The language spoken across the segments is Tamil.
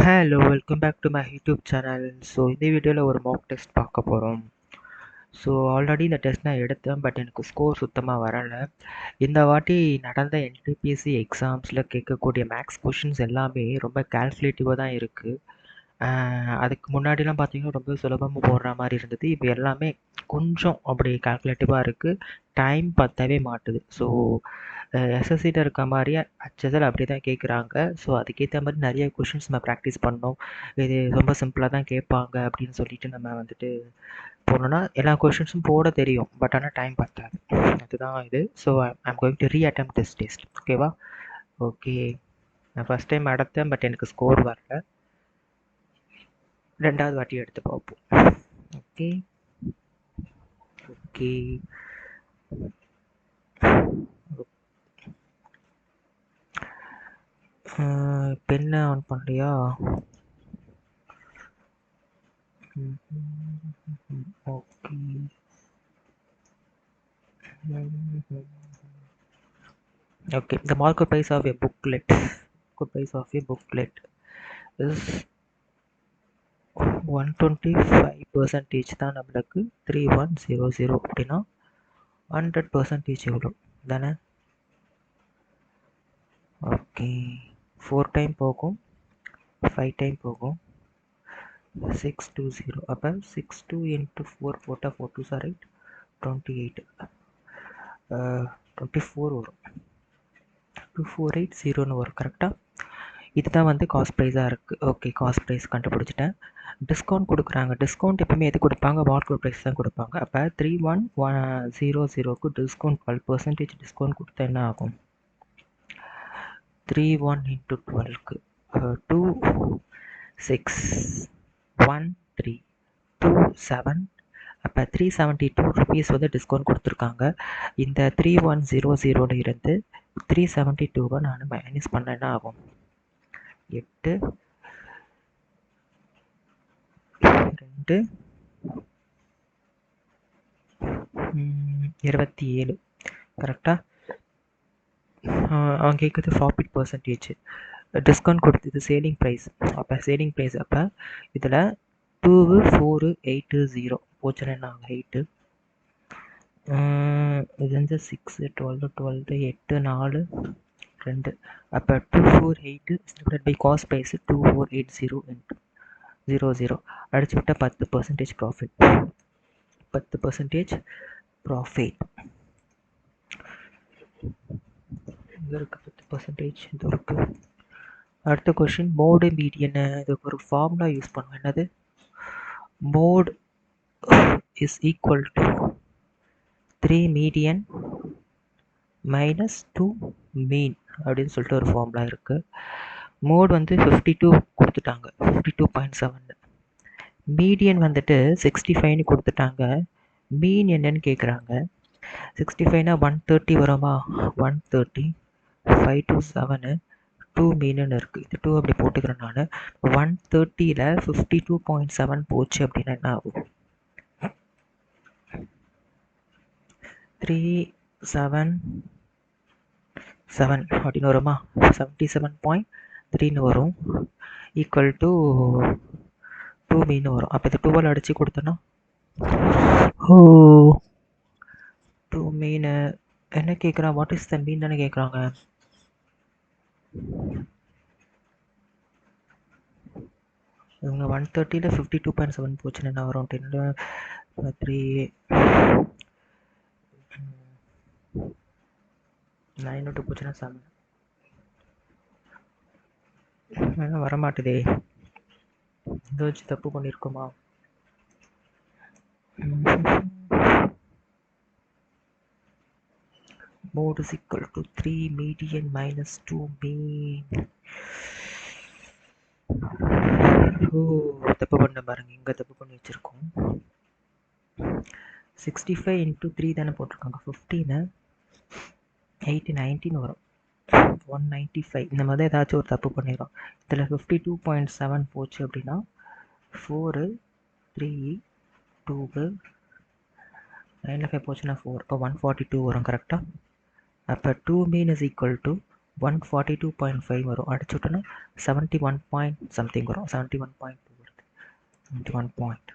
Hello welcome back to my YouTube channel. So இந்த வீடியோவில் ஒரு மாக் டெஸ்ட் பார்க்க போகிறோம். ஸோ ஆல்ரெடி இந்த டெஸ்ட் நான் எடுத்தேன், பட் எனக்கு ஸ்கோர் சுத்தமாக வரலை. இந்த வாட்டி நடந்த என்டிபிஎஸ்சி எக்ஸாம்ஸில் கேட்கக்கூடிய மேக்ஸ் கொஷின்ஸ் எல்லாமே ரொம்ப கால்குலேட்டிவாக தான் இருக்குது. அதுக்கு முன்னாடிலாம் பார்த்தீங்கன்னா ரொம்ப சுலபமாக போடுற மாதிரி இருந்தது. இப்போ எல்லாமே கொஞ்சம் அப்படி கால்குலேட்டிவாக இருக்குது. டைம் பத்தவே மாட்டுது. ஸோ எஸ்எஸ்சிட்ட இருக்க மாதிரியே ஹச்எஸ்எல் அப்படி தான் கேட்குறாங்க. ஸோ அதுக்கேற்ற மாதிரி நிறைய கொஷின்ஸ் நம்ம ப்ராக்டிஸ் பண்ணோம். இது ரொம்ப சிம்பிளாக தான் கேட்பாங்க அப்படின்னு சொல்லிட்டு நம்ம வந்துட்டு போனோன்னா எல்லா கொஷின்ஸும் போட தெரியும். பட் ஆனால் டைம் பத்தாது. அதுதான் இது. So I'm going to reattempt this test. ஓகேவா? ஓகே. நான் ஃபஸ்ட் டைம் எடுத்தேன், பட் எனக்கு ஸ்கோர் வரல. ரெண்டாவது வாட்டி எடுத்து பார்ப்போம். ஓகே ஓகே பெண்ணை ஆன் பண்ணலையா? Okay. Okay, the market price of a booklet is 125% தான் நம்மளுக்கு 3100 அப்படின்னா 100% எவ்வளோ தானே? ஓகே, 4 டைம் போகும், 5 டைம் போகும், 620. அப்போ 62 into 4 போட்டால் 4 2 சார் ரைட் 28 24 வரும். 2480 வரும். கரெக்டாக இதுதான் வந்து காஸ்ட் ப்ரைஸாக இருக்குது. ஓகே, காஸ்ட் ப்ரைஸ் கண்டுபிடிச்சிட்டேன். டிஸ்கவுண்ட் கொடுக்குறாங்க. டிஸ்கவுண்ட் எப்பவுமே எது கொடுப்பாங்க? மார்க்கெட் ப்ரைஸ் தான் கொடுப்பாங்க. அப்போ 3100க்கு டிஸ்கவுண்ட் 12% டிஸ்கவுண்ட் கொடுத்தா என்ன ஆகும்? 31 into 12க்கு 261327. அப்போ 372 ருபீஸ் வந்து டிஸ்கவுண்ட் கொடுத்துருக்காங்க. இந்த 3100 இருந்து 372 நான் மைனஸ் பண்ண என்ன ஆகும்? 8 2 27. கரெக்டாக அவங்க கேட்குறது ப்ராஃபிட் பர்சன்டேஜ். டிஸ்கவுண்ட் கொடுத்தது சேலிங் ப்ரைஸ். அப்போ சேலிங் ப்ரைஸ் அப்போ இதில் 2 4 8 0 போச்சுன்னா என்ன ஆகும்? 8 இது வந்து 6 12 12 8 4 2. அப்போ 2480 divide by cost price 2480 into 00 அடிச்சு விட்டால் 10% ப்ராஃபிட். 10% ப்ராஃபிட் இது இருக்குது. 10% இது இருக்குது. அடுத்த கொஷின், மோடு மீடியன். இதுக்கு ஒரு ஃபார்முலா யூஸ் பண்ணுவோம். என்னது? Mode is equal to 3 median minus 2 mean அப்படின்னு சொல்லிட்டு ஒரு ஃபார்முலா இருக்குது. மோட் வந்து 52 கொடுத்துட்டாங்க, 52.7. மீடியன் வந்துட்டு 65ன்னு கொடுத்துட்டாங்க. மீன் என்னன்னு கேட்குறாங்க. 65னா 130 வருமா? 130 5 to 7 2 மீனுன்னு இருக்குது. இது 2 அப்படி போட்டுக்கிறேன் நான். 130ல் 52.7 போச்சு அப்படின்னா என்ன ஆகும்? 377 அப்படின்னு வருமா? 77.3ன்னு வரும். ஈக்குவல் டு 2 மீன் வரும். அப்போ இது 2ஆல் அடித்து கொடுத்தோன்னா 2 மீன் என்ன கேட்குறான்? வாட் இஸ் த மீன் தானே கேட்குறாங்க. இவங்க 130ல் 52.7 போச்சுன்னு என்ன வரும்? 10 3 9 2 போச்சுன்னா 7. வரமாட்டுதே. இதை வச்சு தப்பு பண்ணியிருக்குமா? Mode is equal to 3 median minus 2 mean. தப்பு பண்ண பாருங்க, இங்கே தப்பு பண்ணி வச்சுருக்கோம். 65 into 3 தானே போட்டிருக்காங்க. 15 8 19 வரும். 195 இந்த மாதிரி ஏதாச்சும் ஒரு தப்பு பண்ணிடும். இதில் 52.7 போச்சு அப்படின்னா 4 3 2 9 5 போச்சுன்னா 4. இப்போ 142 வரும். கரெக்டாக? அப்போ 2 மீன் இஸ் ஈக்குவல் டு 142.5 வரும். அடிச்சு விட்டோன்னா 71 பாயிண்ட் சம்திங் வரும். 71.2 வருது. 71 point.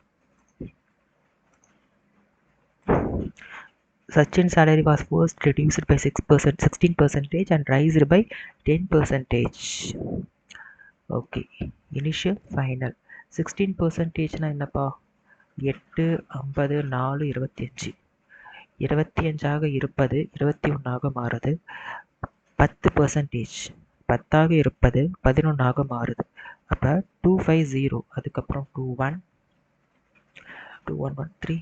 Sachin's salary was first reduced by 16% and raised by 10%. Okay. Initial, final. 16% என்னப்பா? 8, 50, 4, 25. 25ஆக இருப்பது 21ஆக மாறுது. 10%. 10ஆக இருப்பது 11ஆக மாறுது. அப்போ 250, அதுக்கப்புறம் 21, 2113,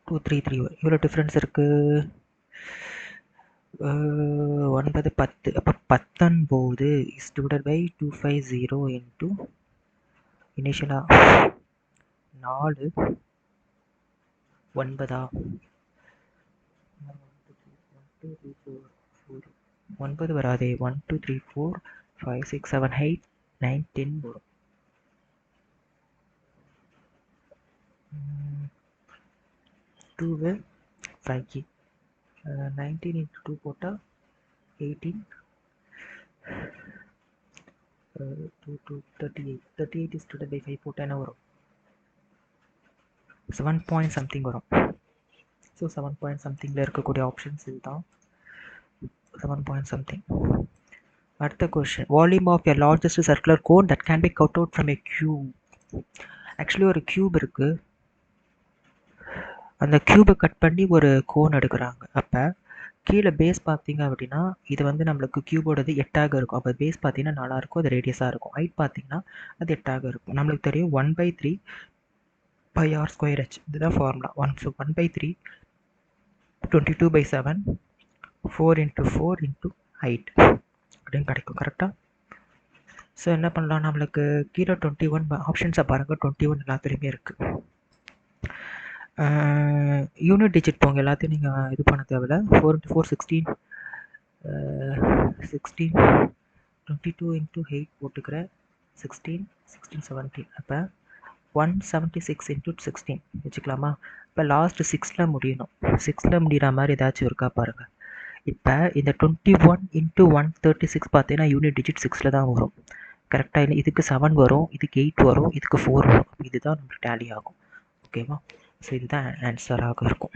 233. இவ்வளோ டிஃப்ரென்ஸ் இருக்கு. 9, 10. அப்போ 19 is divided by 250 into இனிஷியலா 4, 9. 9 வராதே. 1 2 3 4 5 6 7 8 9 10 வரும். 2 5 19 into 2 போட்டால் 18, 2 2 38. 38 is divided by 5 போட்டால் என்ன வரும்? 7 பாயிண்ட் சம்திங் வரும். ஸோ 7 பாயிண்ட் சம்திங்கில் இருக்கக்கூடிய ஆப்ஷன்ஸ் இதுதான். 7 பாயிண்ட் சம்திங். அடுத்த question. Volume of a largest circular cone that can be cut out from a cube. Actually ஒரு கியூப் இருக்கு. அந்த கியூபை கட் பண்ணி ஒரு கோன் எடுக்கிறாங்க. அப்போ கீழே பேஸ் பார்த்தீங்க அப்படின்னா இது வந்து நம்மளுக்கு கியூபோடது 8ஆக இருக்கும். அப்போ பேஸ் பார்த்தீங்கன்னா 4ஆக இருக்கும், அது ரேடியஸாக இருக்கும். ஹைட் பார்த்தீங்கன்னா அது 8ஆக இருக்கும். நம்மளுக்கு தெரியும் 1/3 πr²h. இதுதான் ஃபார்முலா. 1/3 22/7 4 × 4 × ஹைட் அப்படின்னு கிடைக்கும். கரெக்டாக? ஸோ என்ன பண்ணலாம், நம்மளுக்கு கீழே 21 ஆப்ஷன்ஸை பாருங்கள். 21 எல்லாத்துலேயுமே இருக்குது. யூனிட் டிஜிட் போங்க. எல்லாத்தையும் நீங்கள் இது பண்ண தேவையில்ல. 4 × 4 16, 16 22 × 8 போட்டுக்கிறேன். 16 16 17. அப்போ 176 × 16 வச்சுக்கலாமா? இப்போ லாஸ்ட் 6ல் முடியணும். 6ல் முடிகிற மாதிரி ஏதாச்சும் இருக்கா பாருங்கள். இப்போ இந்த 21 × 136 பார்த்தீங்கன்னா யூனிட் டிஜிட் 6ல் தான் வரும். கரெக்டாக? இல்லை, இதுக்கு 7 வரும், இதுக்கு 8 வரும், இதுக்கு 4 வரும். இதுதான் நம்மளுக்கு டேலி ஆகும். ஓகேவா? ஸோ இதுதான் ஆன்சராக இருக்கும்.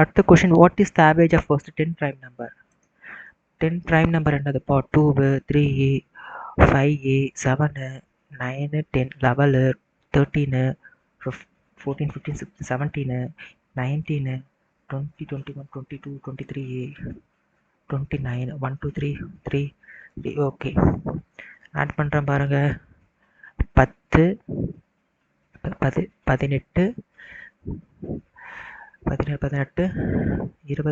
அடுத்த question. What is the average of first 10 prime number? 10 prime number என்னதுப்பா? 2, 3, 5, 7, 9, 10, 11, 13, 14, 15, 16, 17, 19, 20, 21, 22, 23, 29, 1 2 3 3. ஓகே, ஆட் பண்ணுறேன் பாருங்க. 10, 18, 17, 18, 20, 30, 30, 30,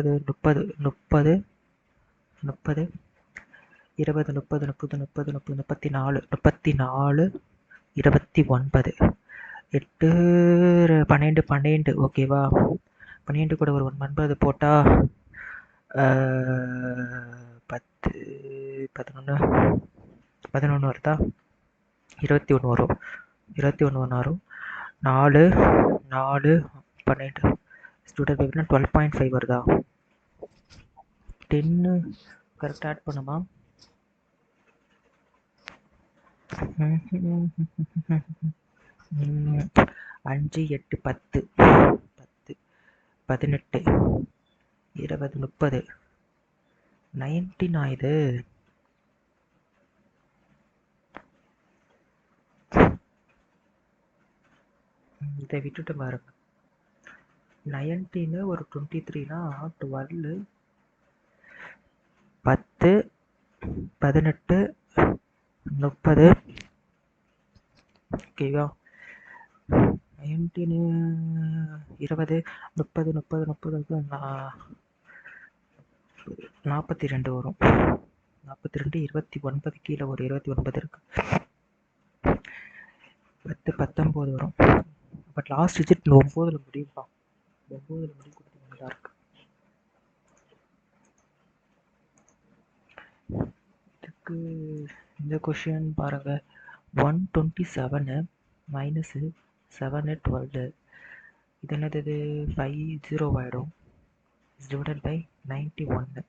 20, 30, 30, 30, 34, 34, 29, 8, 12, 12. ஓகேவா? 12 கூட ஒரு 9 போட்டால் 10, 11, 11 வருதா? 21 வரும். 21 வரும். 4, 4, 12 ஸ்டூடெண்ட் பேப்பர்னா 12.5 வருதா? 10 கரெக்டாக ஆட் பண்ணுமா? 5, 8, 10, 10, 18, 20, 30, 19 இது. இதை விட்டுட்டு பாருங்க. 19 ஒரு 23னா 12, 10, 18, 30. ஓகேவா? 19, 20, 30, 30, 30, 42 வரும். 42, 29 கீழே ஒரு 29 இருக்கு. 10, 19 வரும். பட் லாஸ்ட் டிஜிட் 9ல் முடியும்ப்பா. 9ல் முடிவு கொடுத்தீங்கன்னா தான் இருக்கு. இதுக்கு இந்த கொஷின் பாருங்க. 127 மைனஸ் 7, 12. இது என்னது? 5 0 ஆகிடும். divided by 91.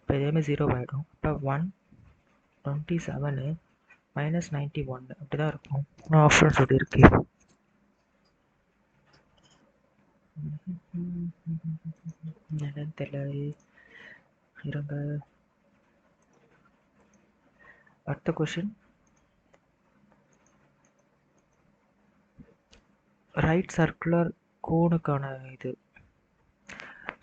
இப்போ இதேமாதிரி 0 ஆகிடும். இப்போ 127 minus 91 அப்படி தான் இருக்கும். ஆப்ஷன் சொல்லியிருக்கு. என்னன்னு தெரியல இருங்க. அடுத்த கொஷின், ரைட் சர்க்குலர் கோனுக்கான இது.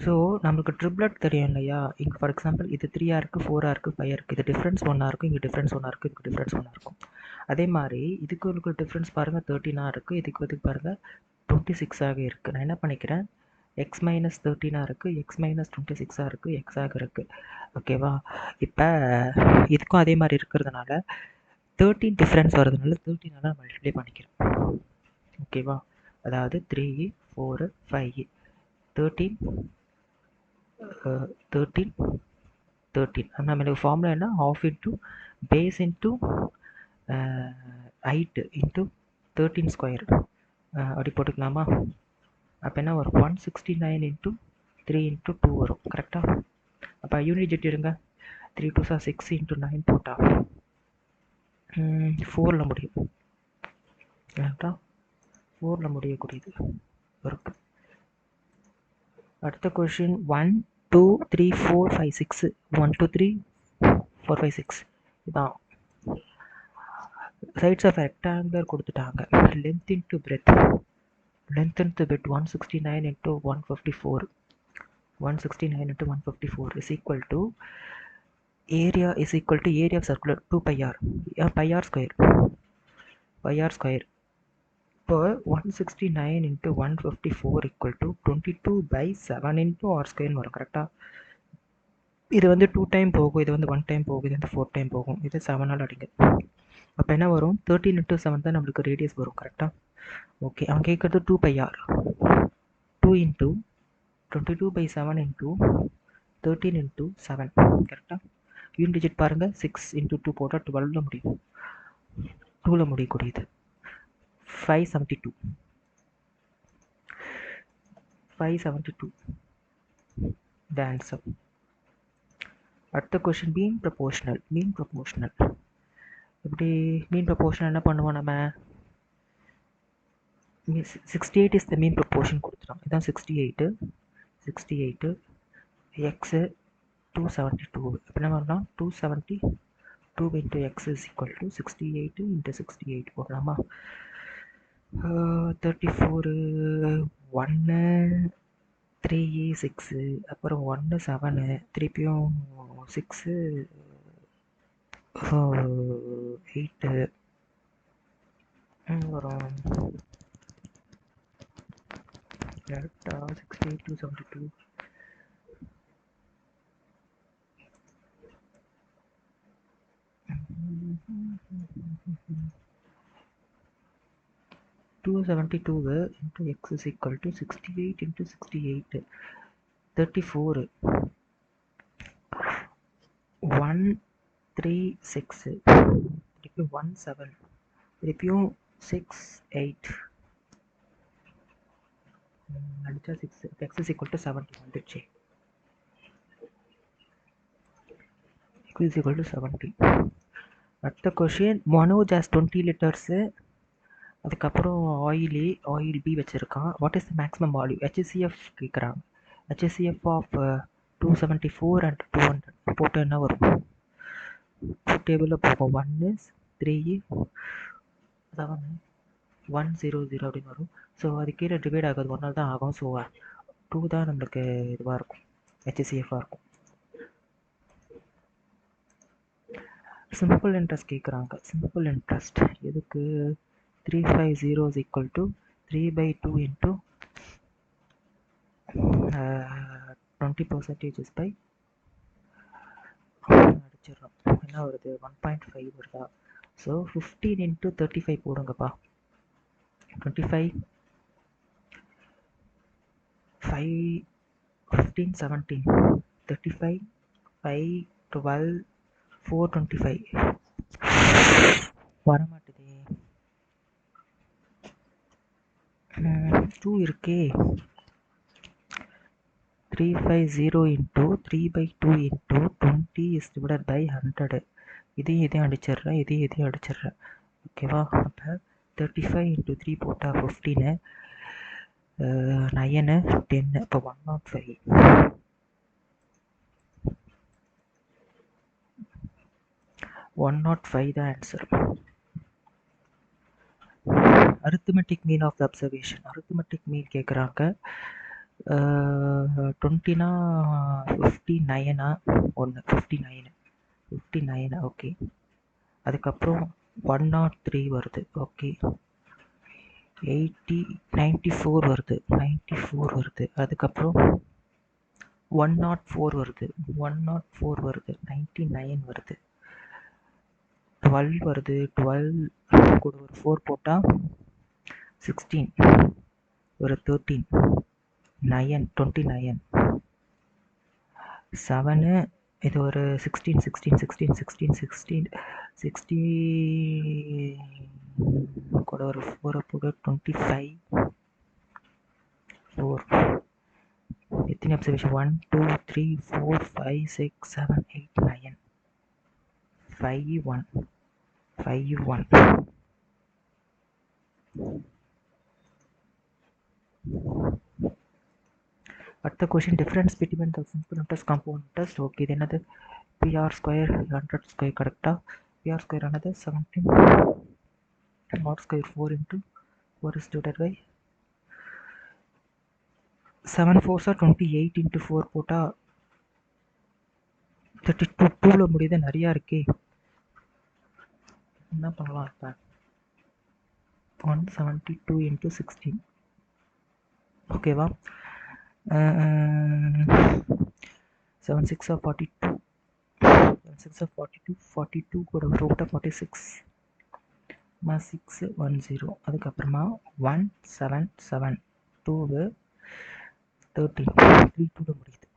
ஸோ நம்மளுக்கு ட்ரிப்ளட் தெரியும் இல்லையா? இங்கே ஃபார் எக்ஸாம்பிள் இது 3 இருக்குது, 4 இருக்குது, 5 இருக்குது. இது டிஃப்ரென்ஸ் 1 இருக்கும், இங்கே டிஃப்ரென்ஸ் 1 இருக்குது, இதுக்கு டிஃப்ரென்ஸ் 1 இருக்கும். அதே மாதிரி இதுக்கு ஒரு டிஃப்ரென்ஸ் பாருங்கள் 13 இருக்குது, இதுக்கு பாருங்கள் 26 இருக்குது. நான் என்ன பண்ணிக்கிறேன், எக்ஸ் மைனஸ் 13 இருக்குது, எக்ஸ் மைனஸ் 26 இருக்குது, எக்ஸாக இருக்குது. ஓகேவா? இப்போ இதுக்கும் அதே மாதிரி இருக்கிறதுனால 13 டிஃப்ரென்ஸ் வருதுனால 13 நான் மல்டிப்ளை பண்ணிக்கிறேன். ஓகேவா? அதாவது 3 4 5 13 நம்மளுக்கு ஃபார்முலா என்ன, half into base into height into 13 square அப்படி போட்டுக்கலாமா? அப்போ என்ன வரும், 169 இன்ட்டு 3 இன்ட்டு 2 வரும். கரெக்டாக? அப்போ யூனிட் டிஜிட் இருங்க, 3 2 6 இன்ட்டு 9 போட்டா 4ல் முடியும். கரெக்டாக? 4ல் முடியக்கூடியது இருக்கு. அடுத்த கொஷின் 1 2 3 4 5 6 1 2 3 4 5 6 இதான். சைட்ஸ் ஆஃப் ரெக்டாங்குலர் கொடுத்துட்டாங்க. Length into breadth, length into breadth 169 into 154, 169 into 154 is equal to area is equal to area of circular 2 pi r, pi r square, pi r square. இப்போ 169 into 154 equal to 22/7 into r ஸ்கொயர்னு வரும். கரெக்டாக? இது 2 டைம் போகும், இது 1 டைம் போகும், இது 4 டைம் போகும், இது 7ஆல் அடிங்க. அப்போ என்ன வரும், 13 இன்ட்டு 7 தான் நம்மளுக்கு ரேடியஸ் வரும். கரெக்டாக? ஓகே, அவன் கேட்குறது 2 pi r, 2 into 22/7 into 13 into 7. கரெக்டாக? யூனிட் டிஜிட் பாருங்கள், 6 இன்ட்டு 2 போட்டால் 12ல் முடியும், 2ல் முடியக்கூடியது 572, 572 the answer. அடுத்த கொஷின், மீன் ப்ரொபோர்ஷனல். மீன் ப்ரொபோர்ஷனல் இப்படி மீன் ப்ரொபோர்ஷனல் என்ன பண்ணுவோம் நம்ம, 68 இஸ் த மீன் ப்ரொபோர்ஷன் கொடுத்துட்டோம். இதுதான் 68, 68 எக்ஸு 272. இப்போ என்ன பண்ணலாம், 272 into X is equal to 68 into 68 போடலாமா? 34 1 3 6 அப்புறம் 1 7 திருப்பியும் 6 8 வரும். கரெக்டாக 68 272 272 into x is equal to 68 into 68, 34 136 திருப்பியும் 17 திருப்பியும் 6 8 அடிச்சா 6, x is equal to 70 வந்துடுச்சு. x is equal to 70. அடுத்த கொஷின், மனோஜ் ஹாஸ் 20 லிட்டர்ஸு, அதுக்கப்புறம் ஆயில் பி வச்சுருக்கான். What is the maximum value? HCF கேட்குறாங்க. HCF ஆஃப் 274 அண்ட் 200 போட்டு என்ன வரும், டேபிளில் போகும். 1 is 3 7 100 அப்படின்னு வரும். ஸோ அது கீழே டிவைட் ஆகாது, 1 தான் ஆகும். ஸோ 2 தான் நம்மளுக்கு இதுவாக இருக்கும், HCF-ஆக இருக்கும். சிம்பிள் இன்ட்ரெஸ்ட் கேட்குறாங்க. சிம்பிள் இன்ட்ரெஸ்ட் எதுக்கு, 350 is equal to 3/2 into 20% by அடிச்சிடறோம். என்ன வருது, 1.5 வருதா? So 15 into 35 போடுங்கப்பா. 25 5 15 17 35 5 12 425 வரமாட்டுதே. 2 இருக்கே, 350 into 3/2 into 20 is divided by 100. இதையும் அடிச்சிடுறேன், இதையும் அடிச்சிடுறேன். ஓகேவா? அப்போ 35 into 3 போட்டால் 15, 9, 10, இப்போ 105. 105 தான் answer. Arithmetic mean of the observation. Arithmetic mean கேட்குறாங்க. 20னா 59 ஒன்று 59 ஓகே. அதுக்கப்புறம் 103 வருது. ஓகே. 94 வருது. அதுக்கப்புறம் 104 வருது. 99 வருது. 12 வருது. 12 கூட ஒரு 4 போட்டால் 16, ஒரு 13, 9, 29, 7, இது ஒரு 16 கூட ஒரு 4 போட்டு 25, 4. எத்தனை அப்சர்வேஷன்? 1 2 3 4 5 6 7 8 9. 51. அடுத்த question, difference between the simple interest compound interest. Okay, இது என்னது? பிஆர் ஸ்கொயர் 100 ஸ்கொயர் கரெக்டாக. பிஆர் ஸ்கொயர் ஆனது 17 naught square 4 into 4 is divided by 7 4s are 28 into 4 போட்டால் 32. 2ல முடியுது, நிறையா இருக்கே. என்ன பண்ணலாம் இப்போ? 172 into 16. ஓகேவா? 7 6 are 42. 42 கூட ரூட் 46 610. அதுக்கப்புறமா 177 2 13 3 2ல முடியுது.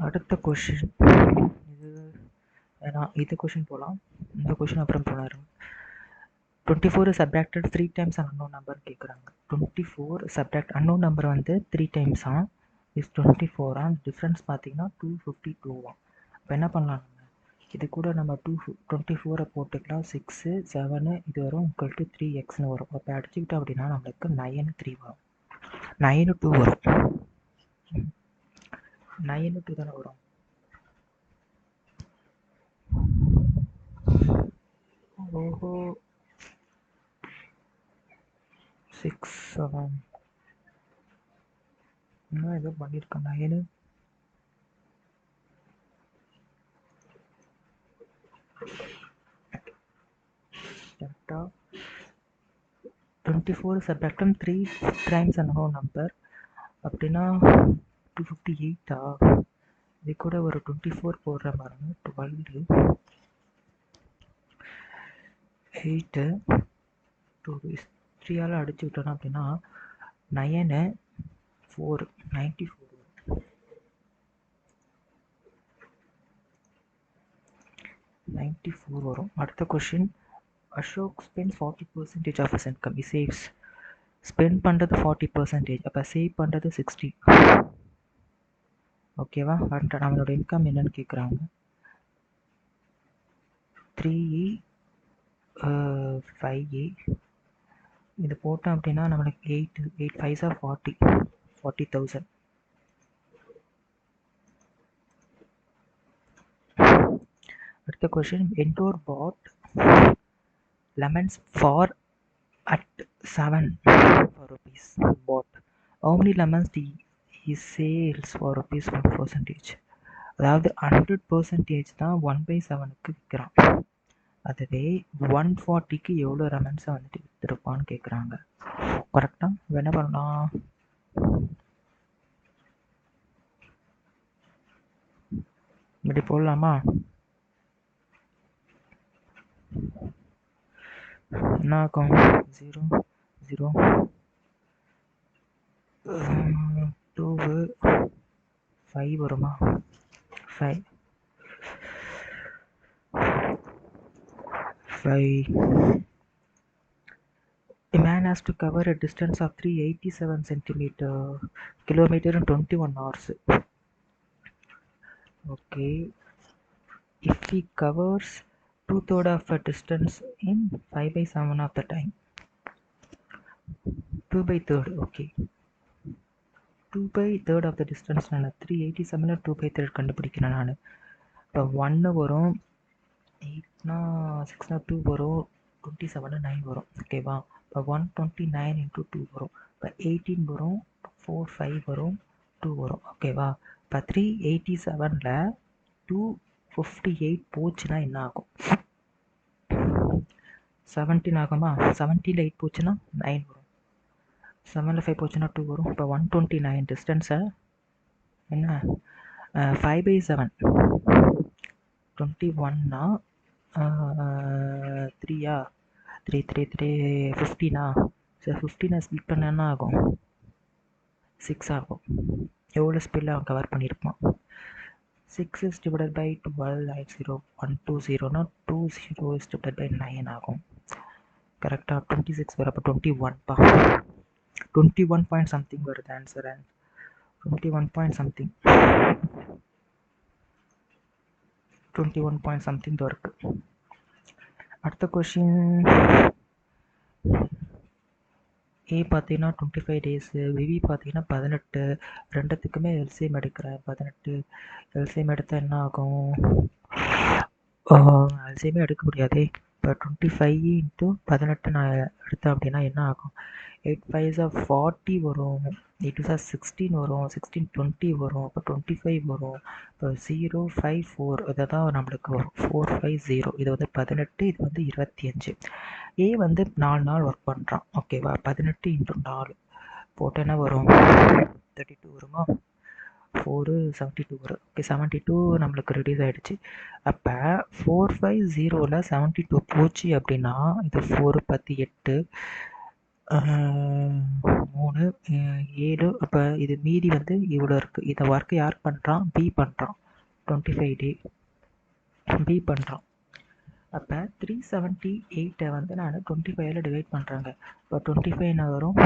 அடுத்த கொஷின் இது கொஷின் போகலாம். இந்த கொஷின் அப்புறம் போனாரு. 24 subtracted 3 times an unknown number கேட்குறாங்க. 24 subtract unknown number வந்து 3 times is 24. டிஃப்ரென்ஸ் பார்த்தீங்கன்னா 252. இப்போ என்ன பண்ணலாம்? இது கூட நம்ம 24 போட்டுக்கலாம். 6 7 இது வரும் ஈக்குவல் டு 3xன்னு வரும். அப்போ அடிச்சுக்கிட்டோம் அப்படின்னா நம்மளுக்கு 9 3 வரும். 9 2 வரும். 9 2 தானே வரும். ஓஹோ, 6 7 இன்னும் ஏதோ பண்ணியிருக்கேன். 9 கரெக்டாக. 24 subtract 3 times unknown number அப்படின்னா 258. இது கூட ஒரு 24 போடுற மாதிரி 12 8 2 3ஆல் அடிச்சு விட்டோம் அப்படின்னா 9 4 94 வரும். அடுத்த question, Ashok spend 40% of his income. He saves. Spend பண்ணுறது 40%, அப்போ சேவ் பண்ணுறது 60. ஓகேவா? அவனோட இன்கம் என்னன்னு கேட்குறாங்க. 3E 5E இது போட்டோம் அப்படின்னா நம்மளுக்கு 8 5s are 40,000. அடுத்த கொஷின், என்டோர் பாட் lemons for at 7 for rupees. Bought. How many lemons he sales for rupees 1%? அதாவது 100% தான் 1/7க்கு விற்கிறான். அதுவே 140க்கு எவ்வளோ லெமன்ஸை வந்துட்டு விற்றுருப்பான்னு கேட்குறாங்க. கரெக்டாக என்ன பண்ணலாம்? இப்படி போடலாமா? என்ன ஆகும்? 0 0 2 5 வருமா? 5 5 man has to cover a distance of 387 kilometer in 21 hours. Okay, if he covers 2/3 of a distance in 5/7 of the time. 2/3, okay. 2/3 of the distance நான் 387 2/3 கண்டுபிடிக்கிறேன் நான். இப்போ 1 வரும், 8னா 6னா 2 வரும், 27 9 வரும். ஓகேவா? இப்போ 129 into 2 வரும். இப்போ 18 வரும், 4 5 வரும், 2 வரும். ஓகேவா? இப்போ 387ல் 258 போச்சுன்னா என்ன ஆகும்? 17 ஆகுமா? 17ல் 8 போச்சுன்னா 9 வரும். 7ல் 5 போச்சுன்னா 2 வரும். இப்போ 129 டிஸ்டன்ஸை என்ன 5/7 21னா 3யா 3 3 3 15னா சரி 15 ஸ்பிளிட் பண்ண என்ன ஆகும்? 6 ஆகும். எவ்வளோ ஸ்பீடில் அவன் கவர் பண்ணியிருப்பான்? 6 is divided by 12 0 120னா 20 is divided by 9 ஆகும். கரெக்டாக 26 வரும். அப்போ 21பா 21 பாயிண்ட் சம்திங் வருது answer. 21 point something 21 point something தான் இருக்கு. அடுத்த கொஷின் ஏ பார்த்தீங்கன்னா 25 டேஸு, விவி பார்த்தீங்கன்னா 18. ரெண்டுத்துக்குமே எல்சிஎம் எடுக்கிறேன். 18 எல்சிஎம் எடுத்தால் என்ன ஆகும்? எல்சிஎமே எடுக்க முடியாதே. இப்போ 25 into 18 நான் எடுத்தேன் அப்படின்னா என்ன ஆகும்? 8 5s 40 வரும், 8 2s 16 வரும், 16 20 வரும், அப்போ 25 வரும். இப்போ 0 5 4 இதை தான் நம்மளுக்கு வரும். 4 5 0 இது வந்து 18, இது வந்து 25. ஏ வந்து 4 நாள் ஒர்க் பண்ணுறான். ஓகேவா? 18 into 4 போட்டு என்ன வரும்? 32 வருமா? 4 72 வரும். ஓகே 72 நம்மளுக்கு ரெடியூஸ் ஆகிடுச்சு. அப்போ 4 5 0ல் 72 போச்சு அப்படின்னா இது 4 10 8 3 7. அப்போ இது மீதி வந்து இவ்வளோ இருக்குது. இதை ஒர்க்கு யார் பண்ணுறான்? பி பண்ணுறான். 25 டே பி பண்ணுறான். அப்போ 378 வந்து நான் 25ல் டிவைட் பண்ணுறாங்க. இப்போ 25 வரும்,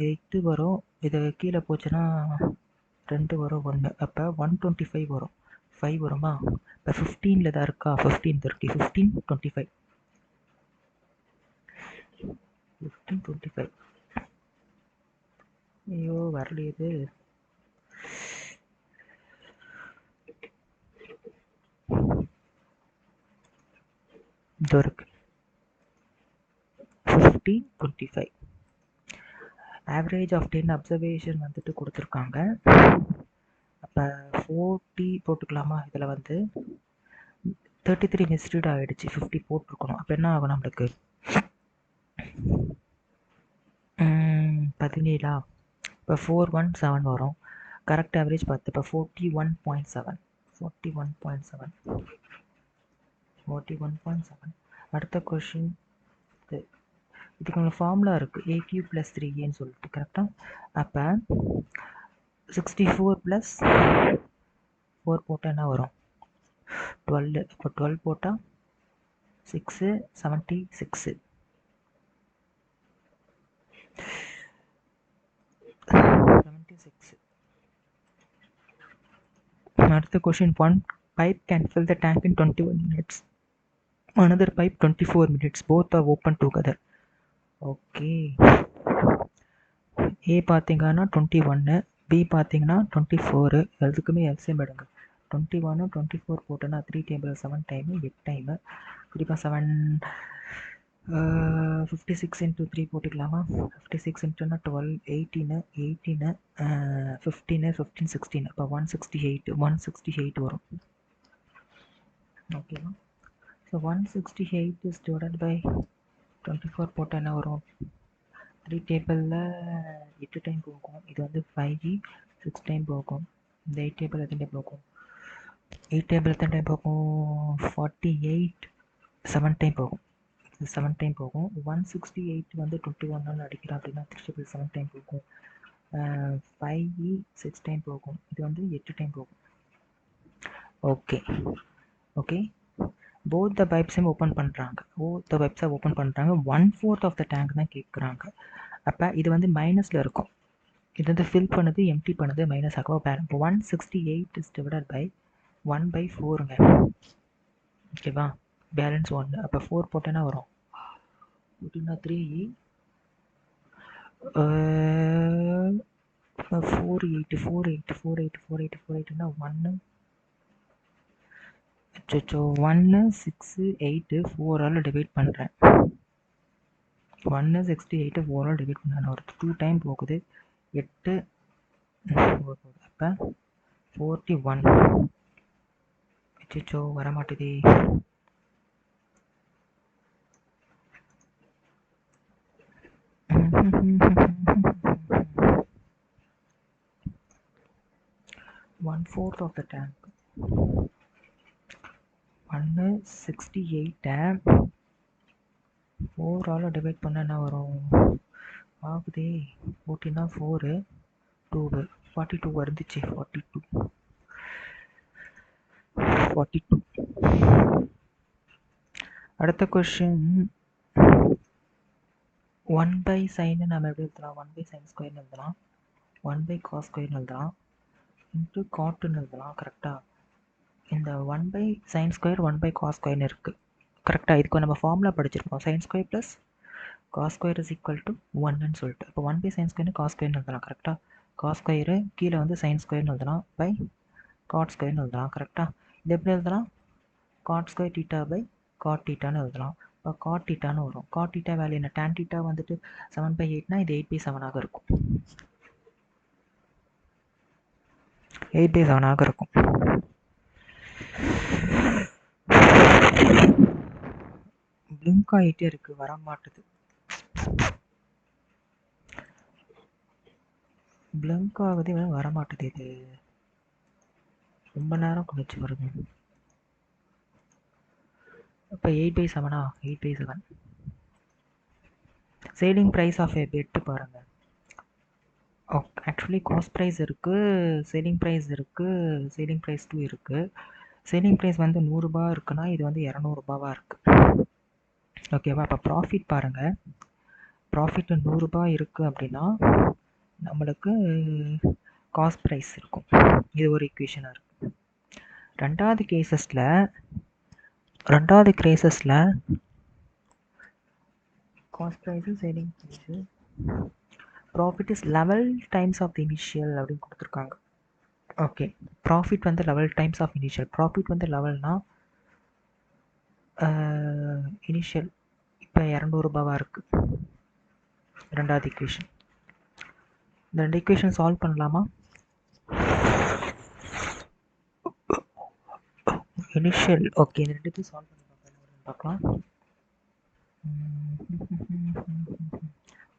8 வரும், இது கீழே போச்சுன்னா 2 வரும், 1. அப்போ 125 வரும், 5 வருமா? இப்போ 15ல் தான் இருக்கா? 15 இருக்கு. 15 25 15 25. ஐயோ வரலையே. இது இருக்கு 15 25. ஆவரேஜ் ஆஃப் 10 அப்சர்வேஷன் வந்துட்டு கொடுத்துருக்காங்க. அப்போ 40 போட்டுக்கலாமா? இதில் வந்து 33 மிஸ்ரீட் ஆகிடுச்சு. 50 போட்டிருக்கணும். அப்போ என்ன ஆகும் நம்மளுக்கு? 17. இப்போ 417 வரும். கரெக்ட் ஆவரேஜ் பார்த்து இப்போ 41.7 41.7 41.7. அடுத்த கொஷின் இதுக்கு உள்ள ஃபார்முலா இருக்குது AQ + 3Aன்னு சொல்லிட்டு. கரெக்டாக? அப்போ 64 + 4 போட்டால் என்ன வரும்? 12. இப்போ 12 போட்டால் 6 76 76. அடுத்த question 1 pipe can fill the tank in 21 minutes. Another pipe 24 minutes. Both are open together. Okay A பார்த்தீங்கன்னா 21, பி பார்த்தீங்கன்னா 24. எதுக்குமே எல்சிஎம் எடுங்க. 21 24 போட்டோன்னா 3 டேபிள் 7 டைமு 8 டைமு. கண்டிப்பாக 7 56 into 3 போட்டுக்கலாமா? 56 into 12 18 18 15 15 16. அப்போ 168 வரும். ஓகேவா? ஸோ 168 is divided by 24 போட்டால் என்ன வரும்? 3 டேபிளில் 8 டைம் போகும். இது வந்து 5 6 டைம் போகும். இந்த 8 டேபிள் எத்தனை டைம் போகும்? 8 டேபிள் எத்தனை டைம் போகும்? 48 7 டைம் போகும். 7 டைம் போகும். 168 வந்து 21 நாள் அடிக்கிறோம் அப்படின்னா 3 டேபிள் 7 டைம் போகும். 5 6 டைம் போகும். இது வந்து 8 டைம் போகும். ஓகே ஓகே போத் த பைப்ஸையும் ஓப்பன் பண்ணுறாங்க. போத் த பைப்ஸை ஓப்பன் பண்ணுறாங்க. 1/4 ஆஃப் த டேங்க் தான் கேட்குறாங்க. அப்போ இது வந்து மைனஸில் இருக்கும். இது வந்து ஃபில் பண்ணுது, எம்டி பண்ணுது, மைனஸ் ஆகும். இப்போ 168 இஸ் டிவைடட் பை 1/4ங்க. ஓகேவா? பேலன்ஸ் 1. அப்போ 4 போட்டேன்னா வரும் 3 4 8 4 8 4 8 4 8 4 8னா 1 1 6 8 4ஆல் டிவைட் பண்ணுறேன். 1 68 4ஆல் டிவைட் பண்ணேன். ஒரு 2 டைம் போகுது. 8 அப்போ 41. அச்சோ வரமாட்டுதே. One-fourth of the tank. 168 4ஆல் டிவைட் பண்ண என்ன வரும்? ஆகுதே 14 4 2 42 வந்துச்சு. 42. அடுத்த கொஸ்டின் 1/sin நம்ம எப்படி எழுதலாம்? 1/sin ஸ்கொயர்னு எழுதலாம், 1/cos ஸ்கொயர்னு எழுதலாம், இன்ட்டு காட்டுன்னு எழுதலாம். கரெக்டாக? இந்த 1/sin ஸ்கொயர் 1/cos ஸ்கொயர்னு இருக்குது. கரெக்டாக? இதுக்கு நம்ம ஃபார்முலா படிச்சிருப்போம். sin square plus cos square is equal to 1ன்னு சொல்லிட்டு. இப்போ 1/sin ஸ்கொயர்னு காஸ் ஸ்கொயர்னு எழுதலாம். கரெக்டாக? காஸ் ஸ்கொயரு கீழே வந்து sin ஸ்கொயர்னு எழுதலாம், பை காட் ஸ்கொயர்னு எழுதலாம். கரெக்டாக? இது எப்படி எழுதலாம்? Cot square theta by cot தீட்டான்னு எழுதலாம். இப்போ காட் தீட்டான்னு வரும். காட் தீட்டா வேல்யூ என்ன? tan தீட்டா வந்துட்டு 7/8னா இது 8/7 இருக்கும். 8/7 இருக்கும். பிளிங்க் ஆகிட்டே இருக்கு, வர மாட்டுது. பிளிங்க் ஆகுது, வர மாட்டுது. இது ரொம்ப நேரம் கழிச்சு வருது. இப்போ 8/7 8/7. Selling price of a bed பாருங்க. ஆக்சுவலி காஸ்ட் ப்ரைஸ் இருக்குது, சேலிங் ப்ரைஸ் இருக்குது, சேலிங் ப்ரைஸ் 2 இருக்குது. சேலிங் ப்ரைஸ் வந்து 100 ரூபா இருக்குன்னா இது வந்து 200 ரூபாவா இருக்குது. ஓகேவா? இப்போ ப்ராஃபிட் பாருங்கள். ப்ராஃபிட் 100 ரூபா இருக்குது அப்படின்னா நம்மளுக்கு காஸ்ட் ப்ரைஸ் இருக்கும். இது ஒரு ஈக்குவேஷனாக இருக்குது. ரெண்டாவது கேசஸில் cost price selling price profit is 11 times of the initial அப்படின்னு கொடுத்துருக்காங்க. ஓகே, ப்ராஃபிட் வந்து 11 டைம்ஸ் ஆஃப் இனிஷியல். ப்ராஃபிட் வந்து 11னா இனிஷியல் இப்போ 200 ரூபாவாக இருக்குது. ரெண்டாவது ஈக்குவேஷன். இந்த 2 ஈக்குவேஷன் சால்வ் பண்ணலாமா? இனிஷியல் ஓகே, இந்த 2 சால்வ் பண்ணி பார்க்கலாம்.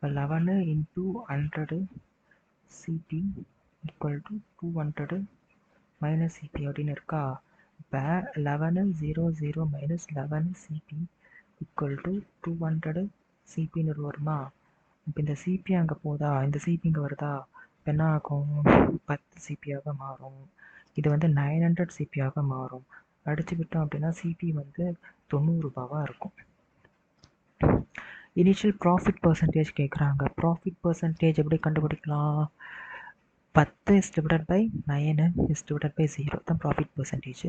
11 into 100 CP equal to 200 minus CP அப்படின்னு இருக்கா? இப்போ 11 0 0 minus 11 CP equal to 200 CPன்னு வருமா? இப்போ இந்த CP அங்கே போதா, இந்த CP இங்கே வருதா? இப்போ என்ன ஆகும்? 10 CPயாக மாறும். இது வந்து 900 CPயாக மாறும். அடிச்சு விட்டோம் அப்படின்னா CP வந்து 90 ரூபாவாக இருக்கும். இனிஷியல் ப்ராஃபிட் பர்சன்டேஜ் கேட்குறாங்க. ப்ராஃபிட் பர்சன்டேஜ் எப்படி கண்டுபிடிக்கலாம்? 10 is divided by 9 is divided by 0 தான் ப்ராஃபிட் பர்சன்டேஜ்.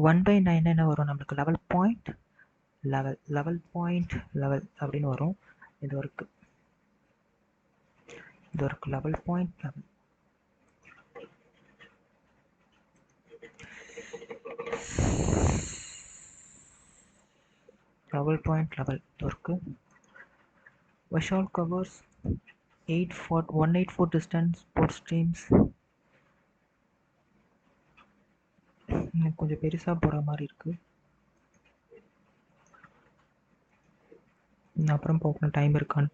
1/9 என்ன வரும்? நம்மளுக்கு 11.11 அப்படின்னு வரும். இது வரைக்கும் 11.11. இருக்கு. Vishal covers 184 distance sports teams. கொஞ்சம் பெருசாக போகிற மாதிரி இருக்குது. அப்புறம் போகணும், டைம் இருக்கான்னு.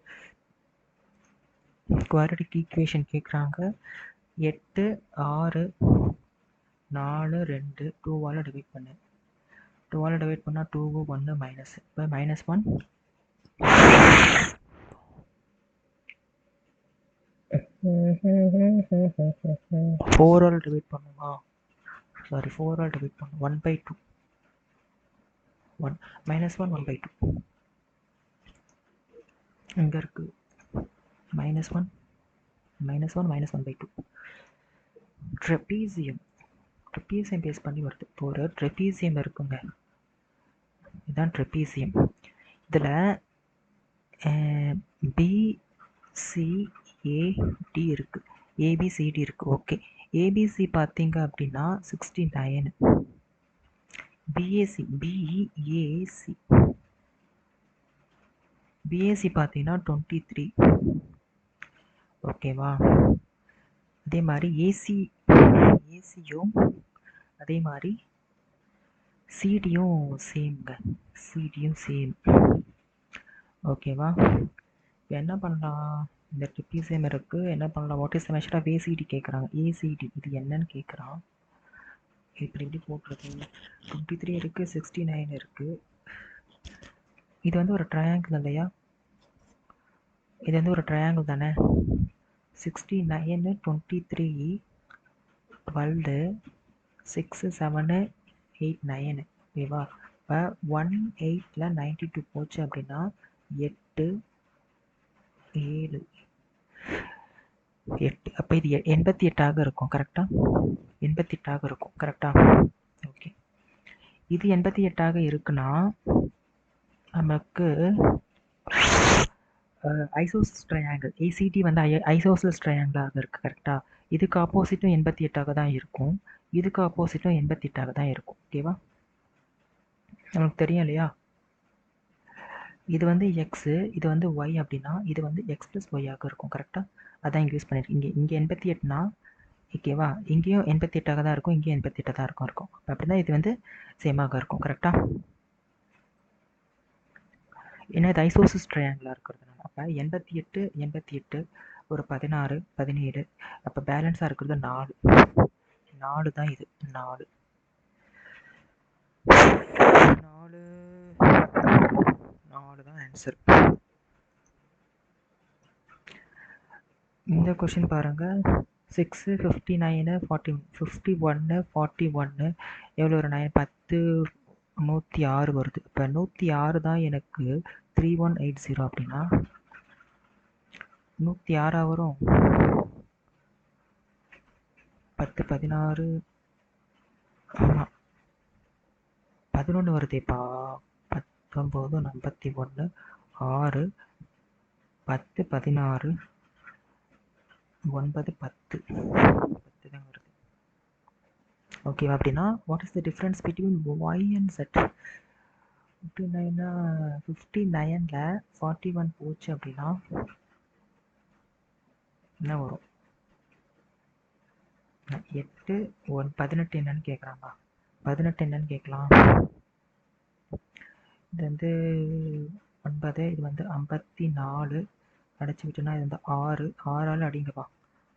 குவாட்ரடிக் ஈக்குவேஷன் கேட்குறாங்க. 8 6 4 2 2ஆல் டிவைட் பண்ணு. 2ஆல் டிவைட் பண்ணால் 2 1 மைனஸ். இப்போ -1 4ஆல் டிவைட் பண்ணுமா? சாரி, 4ஆல் டிவைட் பண்ணும். 1/2 1 -1 1/2 இங்கே இருக்குது -1 -1 ட்ரெபீசியம் பேஸ் பண்ணி வருது. இப்போ ஒரு ட்ரெபீசியம் இருக்குங்க, இதுதான் ட்ரெபீசியம். இதில் பிசிஏடி இருக்குது, ஏபிசிடி இருக்குது. ஓகே, ஏபிசி பார்த்தீங்க அப்படின்னா 69, பிஏசி பார்த்தீங்கன்னா 23. ஓகேவா? அதே மாதிரி ஏசியும் அதே மாதிரி சிடியும் சேம். ஓகேவா? இப்போ என்ன பண்ணலாம், இந்த ட்ரிபிசிஎம் இருக்குது, என்ன பண்ணலாம், what is the measure of ACD கேட்குறாங்க. ஏசிடி இது என்னன்னு கேட்குறான். இப்படி போட்டுருக்கு. 23 இருக்குது, 69 இருக்குது. இது வந்து ஒரு ட்ரையாங்கிள் இல்லையா? இது வந்து ஒரு ட்ரையாங்கிள் தானே. 69 23 12 6 7 8 9. ஓகேவா? இப்போ 18ல் 92 போச்சு அப்படின்னா 8 7 8. அப்போ இது 88 இருக்கும். கரெக்டா? 88 இருக்கும். கரெக்டா? ஓகே, இது 88 இருக்குன்னா நமக்கு ஐசோசஸ் ட்ரையாங்கிள் ஏசிடி வந்து ஐசோசஸ் ட்ரையாங்கிளாக இருக்குது. கரெக்டாக? இதுக்கு ஆப்போசிட்டும் 88 தான் இருக்கும், இதுக்கு ஆப்போசிட்டும் 88 தான் இருக்கும். ஓகேவா? நமக்கு தெரியும் இல்லையா? இது வந்து எக்ஸு, இது வந்து ஒய் அப்படின்னா இது வந்து எக்ஸ் ப்ளஸ் ஒய்யாக இருக்கும். கரெக்டாக? அதான் இங்கே யூஸ் பண்ணியிருக்கேன். இங்கே 88னா ஓகேவா, இங்கேயும் 88 தான் இருக்கும், இங்கேயும் 88 தான் இருக்கும். அப்படி தான் இது வந்து சேமாக இருக்கும். கரெக்டாக? ஏன்னா இது ஐசோசஸ் ட்ரையாங்கிளாக இருக்கிறதுனால. அப்போ 88 ஒரு 16 17, அப்போ பேலன்ஸாக இருக்கிறது 4 தான். இது 4 தான் ஆன்சர். இந்த கொஷின் பாருங்க, 6 59 41 41 எவ்வளோ ஒரு 9 10 106 வருது. இப்போ 106 தான் எனக்கு 3180 அப்படின்னா 106 வரும். 10 16 ஆமாம் 11 வருதேப்பா. 19 51 6 10 16 9 10 தான் வருது. ஓகேவா? அப்படின்னா what is the difference between Y and Z? 59ல் 41 போச்சு அப்படின்னா என்ன வரும்? 8 18 என்னன்னு கேட்குறாங்க. 18 என்னன்னு கேட்கலாம். இது வந்து 9, இது வந்து 54 அடிச்சு விட்டோன்னா இது வந்து 6 அடிங்கப்பா.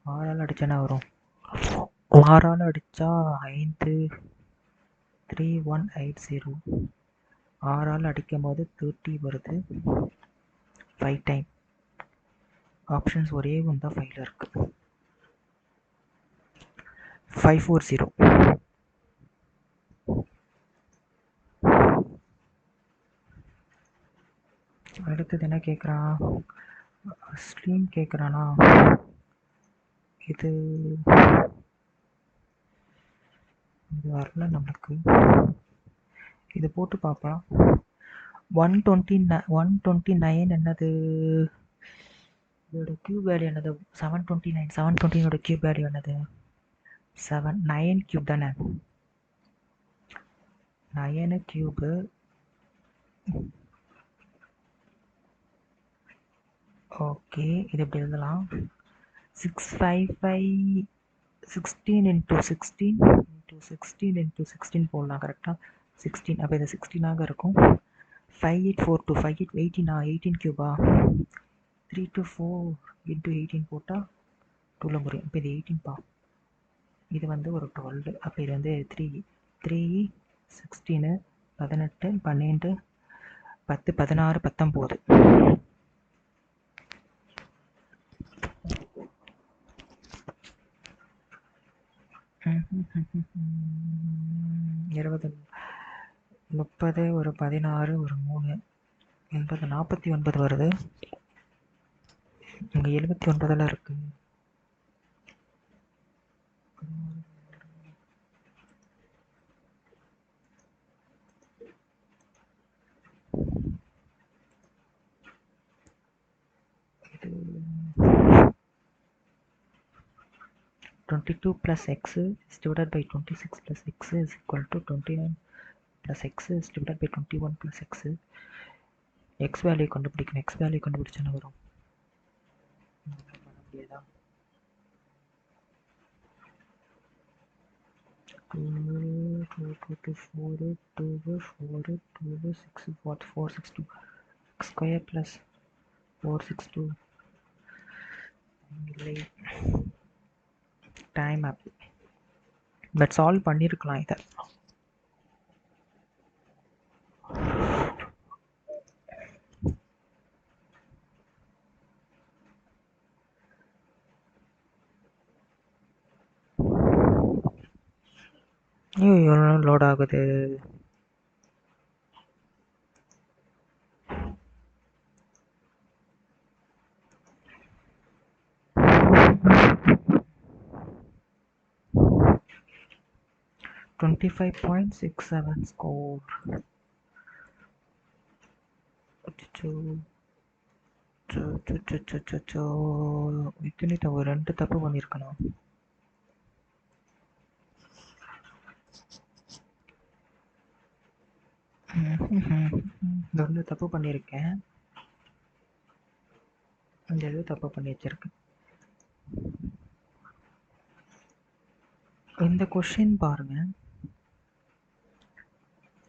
6 அடிச்சா வரும்? 6 அடித்தா 5 3180. 6 அடிக்கும் போது 30 வருது. 5 டைம். ஆப்ஷன்ஸ் ஒரே ஒன்று தான் 5ல் இருக்கு. 540. அடுத்தது என்ன கேட்குறான்? ஸ்ட்ரீம் கேட்குறானா? இது வரல நம்மளுக்கு. இது போட்டு பார்ப்போம். 129 என்னது? இதோட கியூப் வேல்யூ என்னது? 729. 729 கியூப் வேல்யூ என்னது? 9 கியூப் தானே. 9 கியூபு ஓகே, இது எப்படி எழுதலாம்? 655 16 into 16 into 16 into 16 போடலாம். கரெக்டாக 16. அப்போ இது 16 இருக்கும். 5842 18 18 கியூபா? 3 to 4 into 18 போட்டால் 2ல் முடியும். இப்போ இது 18பா. இது வந்து ஒரு 12. அப்போ இது வந்து 3 16 18 12 10 16 19. 20 30 ஒரு 16 ஒரு 3 80 49 வருது. இங்கே 79 இருக்கு. இது 22 plus x is divided by 26 plus x is equal to 29 plus x is divided by 21 plus x. x value கண்டுபிடிக்கணும். x வேல்யூ கண்டுபிடிச்சா என்ன வரும்? பண்ண முடியாதா? 2 4 2 6 462 x square plus 462 இல்லை டைம் ஆப். பட் சால்வ் பண்ணியிருக்கலாம் இதை. எவ்வளோ லோட் ஆகுது? $25.67 score. இத்தனை ஒரு 2 தப்பு பண்ணியிருக்கணும். இந்த 2 தப்பு பண்ணியிருக்கேன். இந்த இது தப்பு பண்ணி வச்சிருக்கேன். இந்த கொஸ்டின் பாருங்க,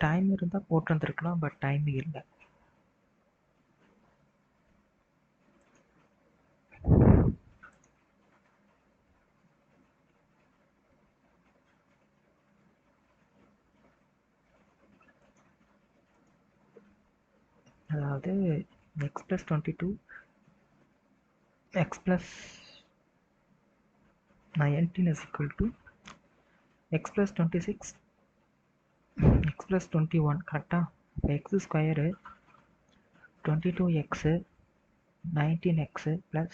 டைம் இருந்தால் போட்டிருந்துருக்கலாம். பட் டைம் இல்லை. அதாவது x plus 22 x plus 19 is equal to x plus 26 x plus 21. கரெக்டா? x square 22x 19x plus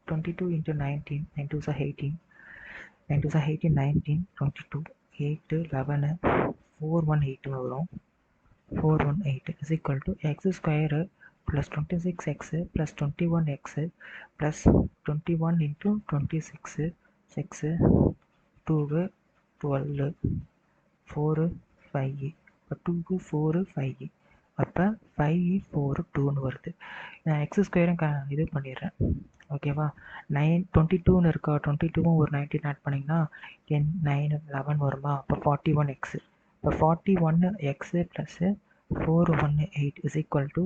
22 into 19 9 2 are 18 9 2 are 18 19 22 8 11 418 வரும். 418 is equal to x square plus 26x plus 21x plus 21 into 26 6 2 12 4 5 2 4 5 அப்போ 5 4 2ன்னு வருது. நான் எக்ஸ் ஸ்கொயரும் இது பண்ணிடுறேன். ஓகேவா? 22ன்னு இருக்கா? 22வும் ஒரு 19 ஆட் பண்ணிங்கன்னா 10 9 11 வருமா? அப்போ 41x. இப்போ 41x plus 418 is equal to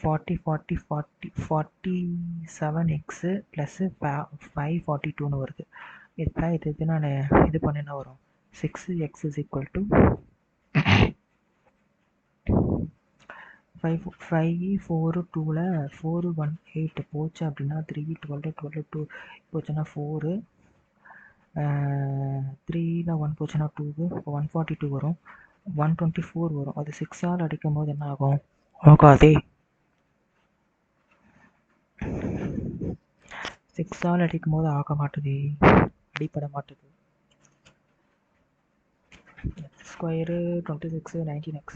47x plus 542ன்னு வருது. இப்போ இது நான் இது பண்ணினா வரும் 6x is equal to 5 4 2ல் 418 போச்சு அப்படின்னா 3 12 12 2 போச்சுன்னா 4 3ல் 1 போச்சுன்னா 2 142 வரும். 124 வரும். அது 6ஆல் அடிக்கும் போது என்ன ஆகும்? ஆகாதே. 6ஆல் அடிக்கும் போது ஆக மாட்டுது, அடிப்பட மாட்டுது. ஸ்கொயரு 26 19x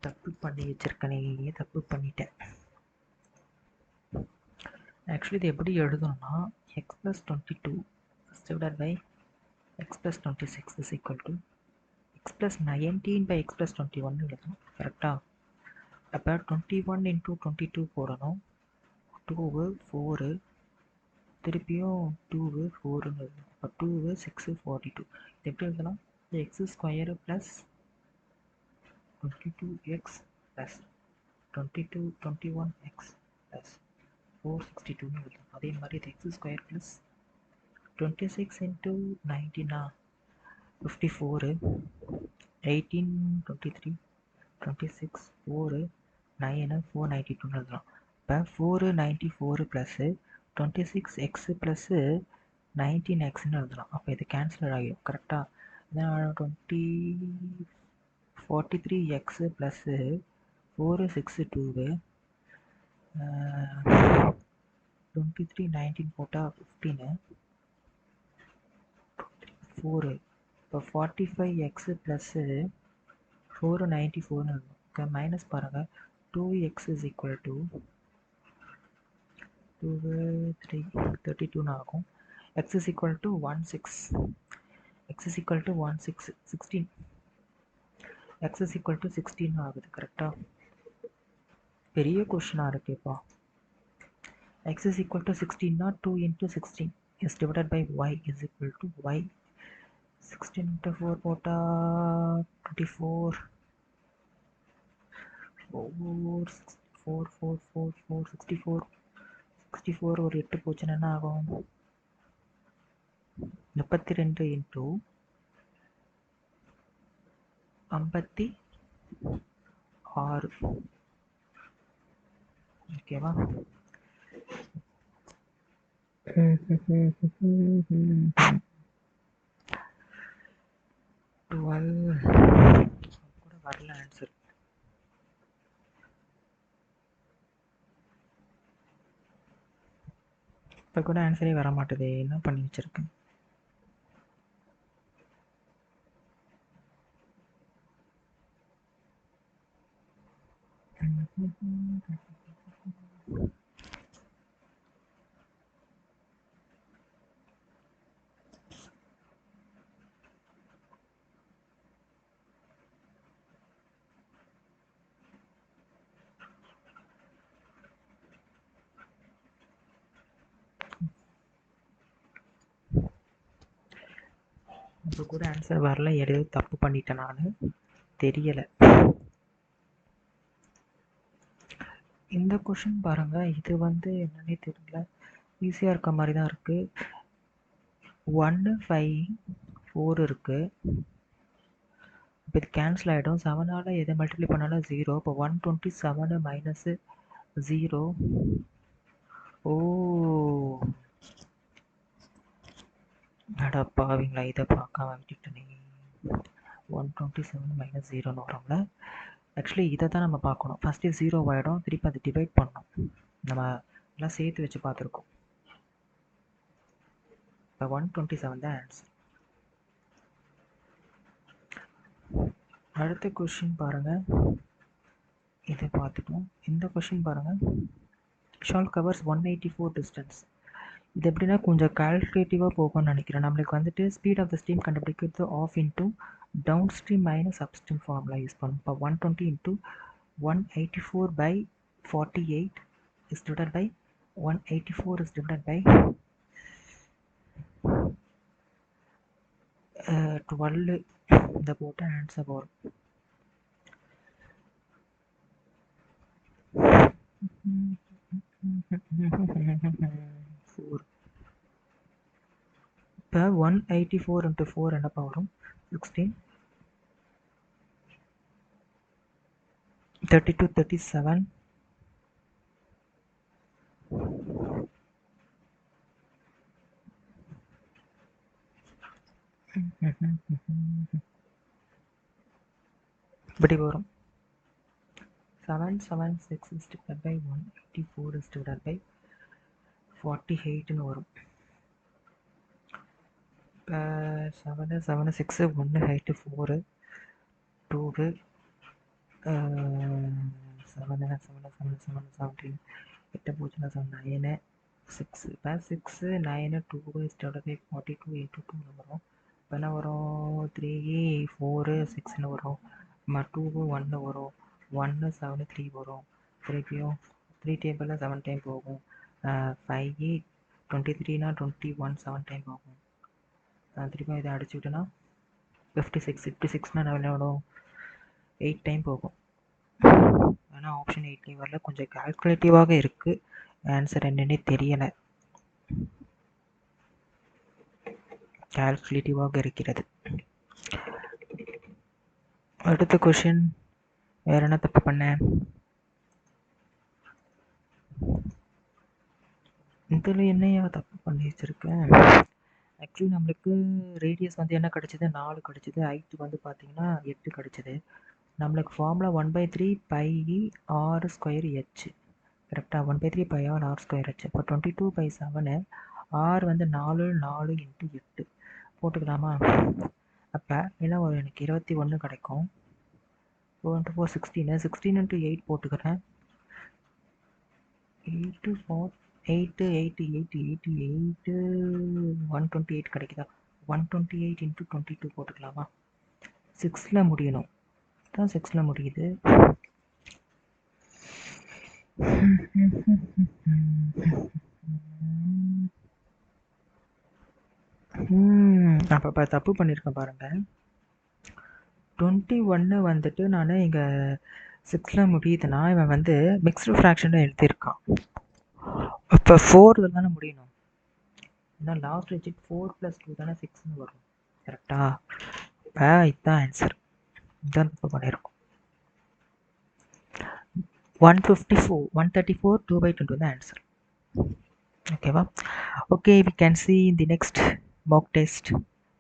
தப்பு பண்ணி வச்சிருக்கனே, தப்பு பண்ணிட்டேன். ஆக்சுவலி இது எப்படி எழுதணும்னா x plus 22 divided by x plus 26 is equal to x plus 19 by x plus 21 எழுதணும். கரெக்டா? அப்போ 21 into 22 போடணும். 2 4 திருப்பியும் 2 4ன்னு எழுதணும். அப்போ 2 6 42. இது எப்படி எழுதலாம்? X square plus 22x plus 21x plus 462ன்னு எழுதணும். அதே மாதிரி இது எக்ஸ் ஸ்கொயர் ப்ளஸ் 26 into 19 54 18 23 26 4 9 492ன்னு எழுதலாம். இப்போ 494 ப்ளஸ் 26x ப்ளஸ் 19xன்னு எழுதலாம். அப்போ இது கேன்சல் ஆகிடும் கரெக்டாக. இதான் 43x ப்ளஸ் 462 23 19 போட்டால் 15 4 இப்போ 45x ப்ளஸ் 494ன்னு இருக்கும். மைனஸ் பாருங்கள், 2x இஸ் ஈக்குவல் டு 2 3 32ன்னு ஆகும். x is equal to 16 x is equal to 16 x is equal to 16 ஆகுது கரெக்டாக. பெரிய கொஷினாக இருக்குப்பா. x is equal to 16 not 2 into 16 is divided by y is equal to y. 16 into 4 போட்டா 24 64 ஒரு 8 போச்சுன்னா என்ன ஆகும்? 32 into 56. ஓகேவா? 12 கூட வரல ஆன்சர். இப்போ கூட ஆன்சரே வர மாட்டேது. என்ன பண்ணி வச்சிருக்கேன்? இப்போ கூட ஆன்சர் வரல. எதுவும் தப்பு பண்ணிட்டேன் நான், தெரியலை. இந்த கொஷின் பாருங்க, இது என்னன்னே தெரியல. ஈஸியாக இருக்க மாதிரி தான் இருக்கு. 1 5 4 இருக்கு. இப்போ இது கேன்சல் ஆகிடும். 7ஆல் எதை மல்டிப்ளை பண்ணாலும் 0. இப்போ 127 மைனஸ் 0. ஓ அடப்பாவீங்களா, இதை பார்க்காம விட்டுட்டேனே. 127 மைனஸ் 0ன்னு வரும்ல. ஆக்சுவலி இதை தான் நம்ம பார்க்கணும். ஃபஸ்ட்டு 0 ஆகிடும், திருப்பி அதை டிவைட் பண்ணணும். நம்ம எல்லாம் சேர்த்து வச்சு பார்த்துருக்கோம். இப்போ 127 தான் ஆன்சர். அடுத்த கொஷின் பாருங்கள், இதை பார்த்துட்டோம். இந்த கொஷின் பாருங்கள், ஷால் கவர்ஸ் 184 டிஸ்டன்ஸ். இது எப்படின்னா கொஞ்சம் கால்குலேட்டிவாக போகும்னு நினைக்கிறேன். நம்மளுக்கு ஸ்பீட் ஆஃப் த ஸ்ட்ரீம் கண்டுபிடிக்கிறது half into downstream minus upstream formula use பண்ணும். இப்போ 120 into 184/48 is divided by 184 is divided by 12. இந்த போட்ட ஆன்சர் வரும். இப்போ 184 into 4 என்னப்பா வரும்? 16. 32 37. இப்படி வரும். 776 is divided by 184 is divided by 48ன்னு வரும். இப்போ 7 7 6 1 ஹைட்டு 4 2 7 7 7 7 17 8 போச்சுன்னா 9 6. இப்போ 6 9 2 is divided by 42 into 2ன்னு வரும். இப்போ என்ன வரும்? 3 4 6ன்னு வரும். 2 1 வரும். 1 7 3 வரும். திருப்பியும் 3 டேபிளில் 7 டைம் போகும். 5 23னா 21 7 டைம் போகும். திருப்பியும் இதை அடிச்சுக்கிட்டோன்னா 56. 56னா என்ன வரும்? 8 டைம் போகும். ஆனால் ஆப்ஷன் 8 வரல. கொஞ்சம் கால்குலேட்டிவாக இருக்குது. ஆன்சர் என்னன்னே தெரியலை. கால்குலேட்டிவாக இருக்கிறது. அடுத்த கொஷின், வேற என்ன தப்பு பண்ணேன்? இதில் என்னையா தப்பு பண்ணி வச்சுருக்கேன்? ஆக்சுவலி நம்மளுக்கு ரேடியஸ் வந்து என்ன கிடச்சிது, 4 கிடச்சிது. ஹைட் வந்து பார்த்தீங்கன்னா 8 கிடச்சிது. நம்மளுக்கு formula 1/3 pi r square h. கரெக்டாக 1/3 பை ஆர் ஸ்கொயர் ஹெச். இப்போ 22/7 ஆர் வந்து 4 4 இன்ட்டு 8 போட்டுக்கலாமா? அப்போ என்ன ஒரு எனக்கு 21 கிடைக்கும். 4 into 4 16. 16 into 8 போட்டுக்கிறேன். 8 4 8 8 8 8 8 128 கிடைக்குதா? 128 into 22 போட்டுக்கலாமா? 6ல் முடியணும். தான் 6ல் முடியுது. அப்போ தப்பு பண்ணியிருக்கேன் பாருங்கள். 21 வந்துட்டு நான் இங்கே 6ல் முடியுதுன்னா இவன் வந்து மிக்ஸ்டு ஃப்ராக்ஷனில் எழுதியிருக்கான். அப்போ 4 தானே முடியணும். ஏன்னா லாஸ்ட் டிஜிட் 4 + 2 தானே 6ன்னு வரும். கரெக்டா? இப்போ இதுதான் ஆன்சர். இதுதான் தப்பு பண்ணியிருக்கோம். 154 134 2/20 தான் ஆன்சர். ஓகேவா? Okay, we can see in the next mock test.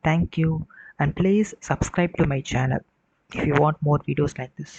Thank you, and please subscribe to my channel if you want more videos like this.